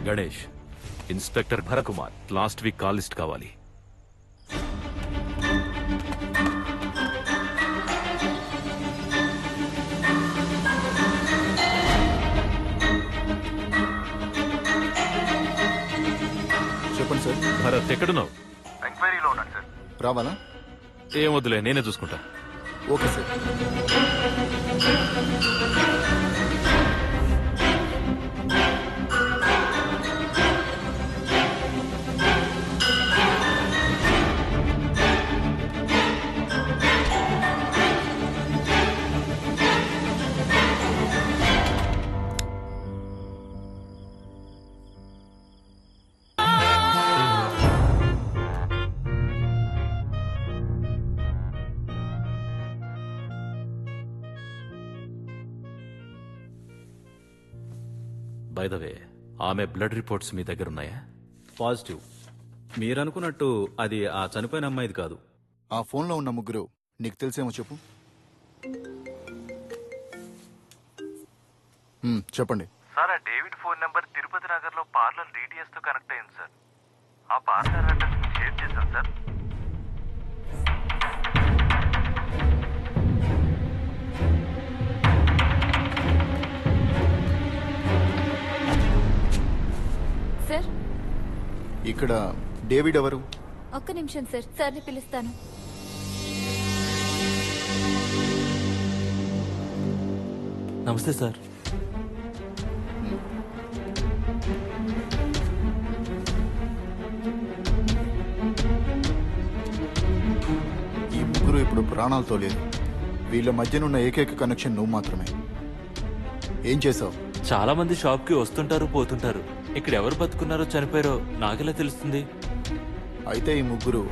Ganesh, inspector Bharakumar last week call list కావాలి. చెప్పండి sir. Bharat ఎక్కడున్నావు? ఎంక్వైరీలో ఉన్నాను సార్. రావాలా? ఏం వద్దులే, నేనే చూసుకుంటా. Okay sir. By the way, ఆమె బ్లడ్ రిపోర్ట్స్ మీ దగ్గర ఉన్నాయా? పాజిటివ్. మీరనుకున్నట్టు అది ఆ చనిపోయిన అమ్మాయిది కాదు. ఆ ఫోన్లో ఉన్న ముగ్గురు నీకు తెలిసేమో చెప్పు. చెప్పండి సార్, ఆ David phone number Tirupati Nagar లో పార్లర్ డిటిఎస్ తో కనెక్ట్ అయింది సార్. ఆ పార్లర్ అడ్రస్ షేర్ చేశాను సార్. సార్, ఇక్కడ డేవిడ్ ఎవరు? ఒక్క నిమిషం సార్, సార్ని పిలుస్తాను. నమస్తే సార్. ఈ ముగ్గురు ఇప్పుడు ప్రాణాలతో లేదు. వీళ్ళ మధ్యనున్న ఏకైక కనెక్షన్ నువ్వు మాత్రమే. ఏం చేసావు? చాలా మంది షాప్ కి వస్తుంటారు పోతుంటారు. ఇక్కడ ఎవరు బతుకున్నారో చనిపోయారో నాకెలా తెలుస్తుంది? అయితే ఈ ముగ్గురు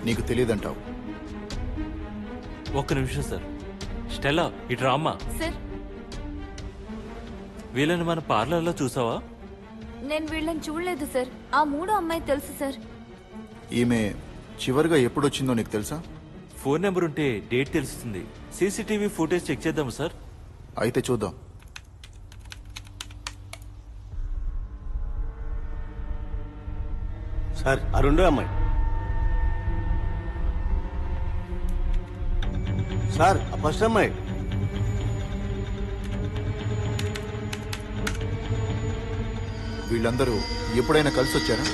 నీకు తెలియదంటావు. ఒక్క నిమిషం సార్. స్టెల్లా, ఇటు రామ్మా. సార్, వీళ్ళని మన పార్లర్లో చూసావా? నేను వీళ్ళని చూడలేదు సార్. ఆ మూడో అమ్మాయి తెలుసు సార్. ఈమె చివరిగా ఎప్పుడొచ్చిందో నీకు తెలుసా? ఫోన్ నెంబర్ ఉంటే డేట్ తెలుస్తుంది. సీసీటీవీ ఫుటేజ్ చెక్ చేద్దాం సార్. అయితే చూద్దాం. సార్, ఆ రెండో అమ్మాయి. సార్, ఆ ఫస్ట్ అమ్మాయి. వీళ్ళందరూ ఎప్పుడైనా కలిసి వచ్చారా?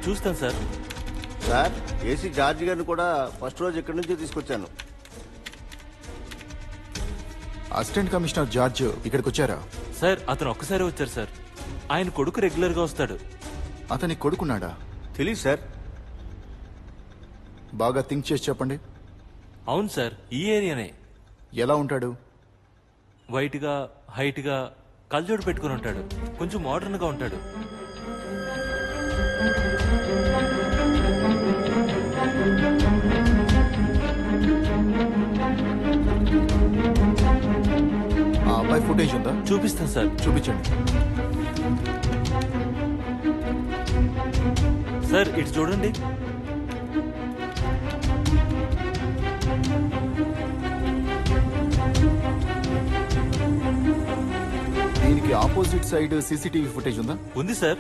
చూస్తాను సార్. సార్, ఏసీ జార్జ్ గారిని కూడా ఫస్ట్ రోజు ఇక్కడి నుంచి తీసుకొచ్చాను. అసిస్టెంట్ కమిషనర్ జార్జ్ ఇక్కడికి వచ్చారా? సార్, అతను ఒక్కసారి వచ్చారు సార్. ఆయన కొడుకు రెగ్యులర్ గా వస్తాడు. అతని కొడుకున్నాడా? తెలీదు సార్. బాగా థింక్ చేసి చెప్పండి. అవును సార్, ఈ ఏరియానే. ఎలా ఉంటాడు? వైట్ గా, హైట్ గా, కళ్ళజోడు పెట్టుకుని ఉంటాడు. కొంచెం మోడర్న్ గా ఉంటాడు. ఆ అబ్బాయి ఫుటేజ్ ఉందా? చూపిస్తాను సార్. చూపించండి. సార్, ఇటు చూడండి. దీనికి ఆపోజిట్ సైడ్ సీసీటీవీ ఫుటేజ్ ఉందా? ఉంది సార్.